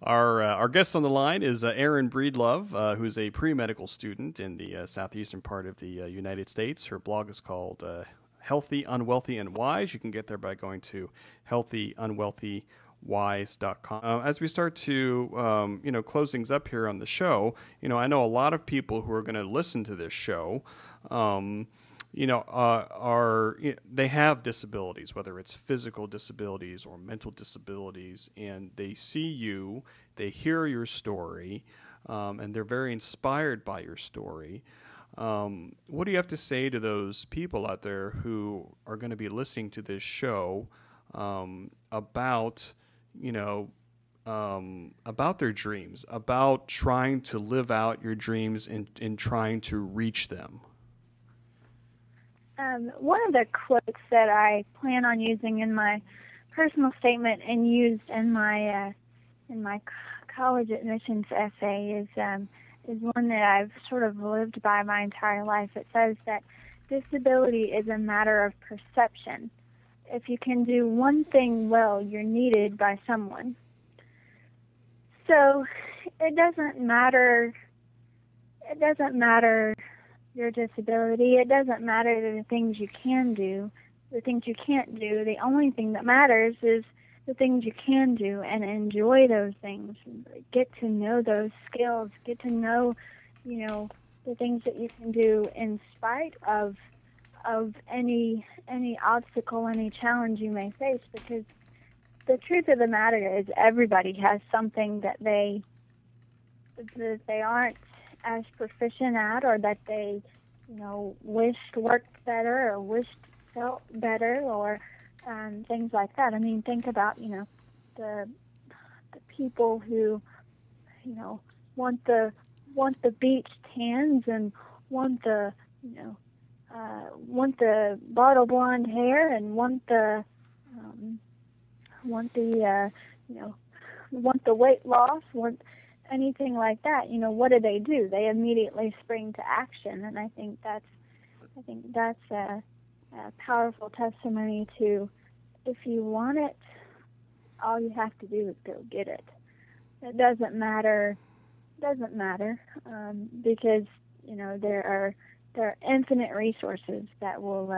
Our guest on the line is Erin Breedlove, who's a pre-medical student in the southeastern part of the United States. Her blog is called Healthy, Unwealthy, and Wise. You can get there by going to healthyunwealthywise.com. As we start to, close things up here on the show, I know a lot of people who are going to listen to this show, are they have disabilities, whether it's physical disabilities or mental disabilities, and they see you, they hear your story, and they're very inspired by your story. What do you have to say to those people out there who are going to be listening to this show about, about their dreams, about trying to live out your dreams and trying to reach them? One of the quotes that I plan on using in my personal statement and used in my college admissions essay is one that I've sort of lived by my entire life. It says that disability is a matter of perception. If you can do one thing well, you're needed by someone. So it doesn't matter your disability. It doesn't matter the things you can do, the things you can't do. The only thing that matters is the things you can do, and enjoy those things. Get to know those skills. Get to know, the things that you can do in spite of any obstacle, any challenge you may face. Because the truth of the matter is, everybody has something that they aren't as proficient at, or that they, wished worked better, or wished felt better, or things like that. I mean, think about, the people who, want the beach tans, and want the bottle blonde hair, and want the weight loss, want anything like that. What do? They immediately spring to action, and I think that's a powerful testimony to, if you want it, all you have to do is go get it. It doesn't matter, because there are infinite resources that will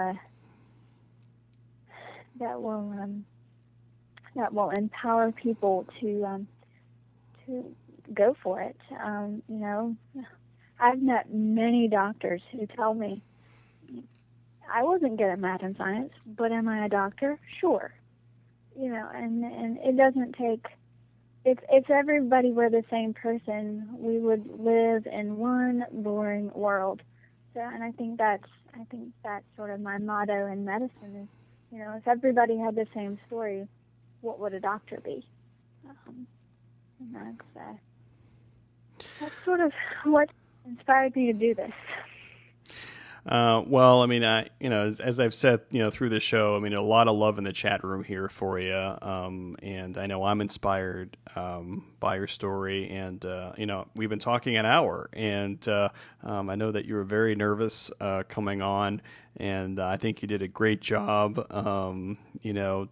empower people to go for it. I've met many doctors who tell me, I wasn't good at math and science, but am I a doctor? Sure. And it doesn't take, if everybody were the same person, we would live in one boring world. So, and I think that's sort of my motto in medicine is, if everybody had the same story, what would a doctor be? And that's sort of what inspired me to do this. Well, I mean, as I've said, through the show, I mean, a lot of love in the chat room here for you. And I know I'm inspired by your story. And, we've been talking an hour, and I know that you were very nervous coming on. And I think you did a great job,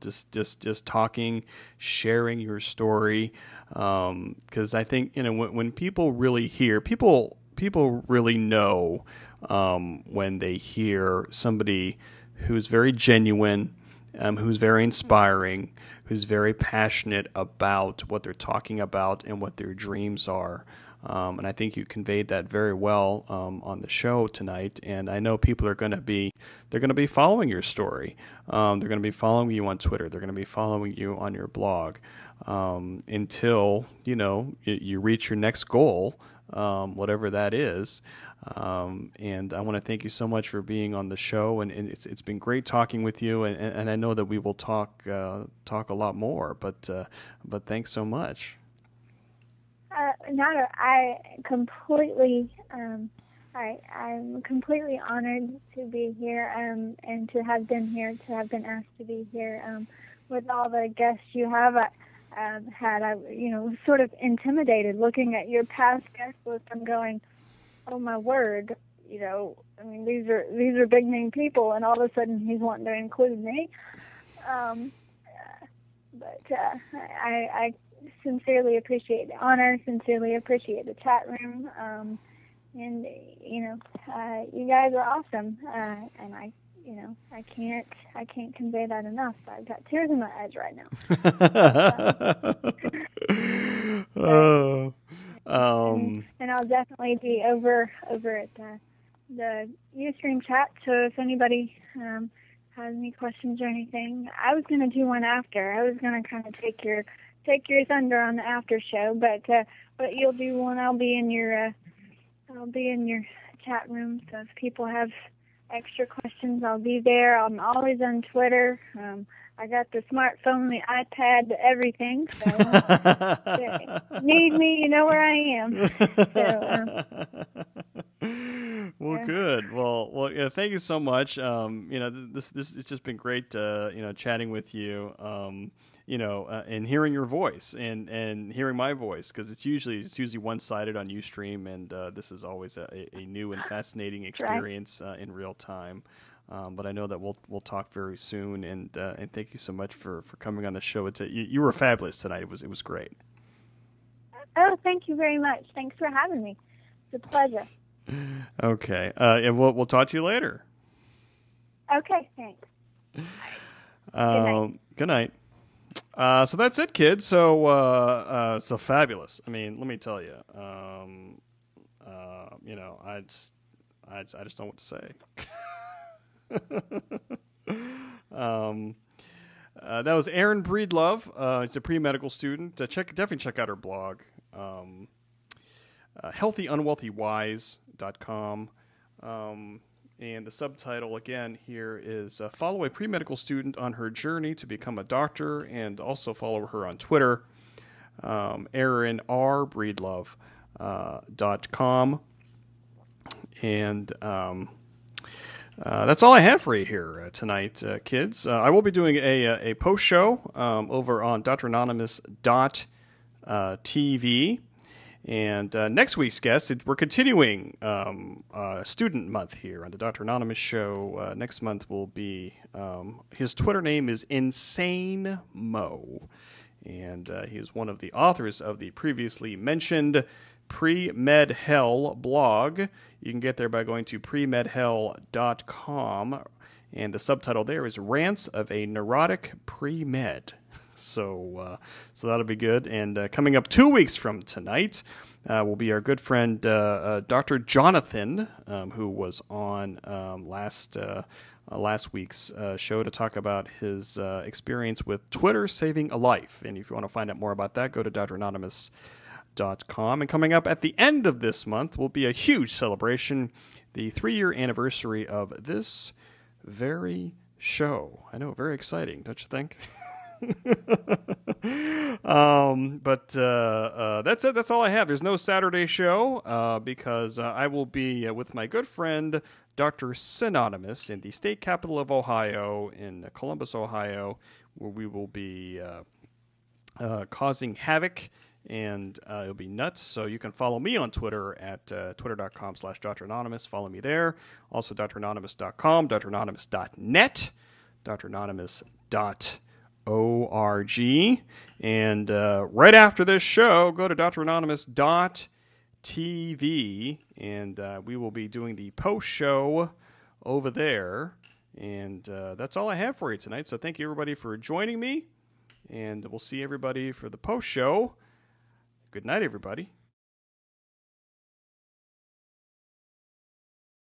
just talking, sharing your story. Because I think, when people really hear, people really know when they hear somebody who's very genuine, who's very inspiring, who's very passionate about what they're talking about and what their dreams are. And I think you conveyed that very well on the show tonight. And I know people are going to be following your story. They're going to be following you on Twitter. They're going to be following you on your blog until you reach your next goal, whatever that is. And I want to thank you so much for being on the show. And it's been great talking with you. And I know that we will talk a lot more. But thanks so much. I'm completely honored to be here, and to have been here, to have been asked to be here, with all the guests you have had. I was sort of intimidated looking at your past guest list. I'm going, oh my word, I mean, these are big name people, and all of a sudden he's wanting to include me. But I sincerely appreciate the honor, sincerely appreciate the chat room, and you guys are awesome, and I can't convey that enough. I've got tears in my eyes right now. And I'll definitely be over at the Ustream chat. So if anybody has any questions or anything, I was going to do one after. I was going to kind of take your thunder on the after show, but you'll do one. I'll be in your chat room. So if people have extra questions, I'll be there. I'm always on Twitter. I got the smartphone, the iPad, everything. So if you need me, you know where I am. Well, yeah. Good. Well, yeah. Thank you so much. This it's just been great. Chatting with you. And hearing your voice and hearing my voice, because it's usually one-sided on Ustream, and this is always a new and fascinating experience in real time. But I know that we'll talk very soon, and thank you so much for coming on the show. You were fabulous tonight. It was great. Oh, thank you very much. Thanks for having me. It's a pleasure. Okay, and we'll talk to you later. Okay, thanks. Good night. So that's it, kids. So fabulous. I mean, let me tell you. I just don't know what to say. That was Erin Breedlove. She's a pre-medical student. Definitely check out her blog. healthyunwealthywise.com. And the subtitle again here is follow a pre-medical student on her journey to become a doctor, and also follow her on Twitter, Erin R. Breedlove.com. And that's all I have for you here tonight, kids. I will be doing a post show over on dranonymous.tv. And next week's guest, we're continuing Student Month here on the Dr. Anonymous Show. Next month will be, his Twitter name is Insane Mo. And he is one of the authors of the previously mentioned Pre-Med Hell blog. You can get there by going to premedhell.com. And the subtitle there is Rants of a Neurotic Pre-Med. So that'll be good. And coming up 2 weeks from tonight will be our good friend Dr. Jonathan, who was on last week's show to talk about his experience with Twitter saving a life. And if you want to find out more about that, go to dranonymous.com. And coming up at the end of this month will be a huge celebration, the 3-year anniversary of this very show. I know, very exciting, don't you think? But that's it. That's all I have. There's no Saturday show because I will be with my good friend Dr. Synonymous in the state capital of Ohio, in Columbus, Ohio, where we will be causing havoc, and it'll be nuts. So you can follow me on Twitter at twitter.com/DrAnonymous. Follow me there. Also dranonymous.com, dranonymous.net, dranonymous.org. And right after this show, go to dranonymous.tv, and we will be doing the post show over there. And that's all I have for you tonight. So thank you, everybody, for joining me, and we'll see everybody for the post show. Good night, everybody.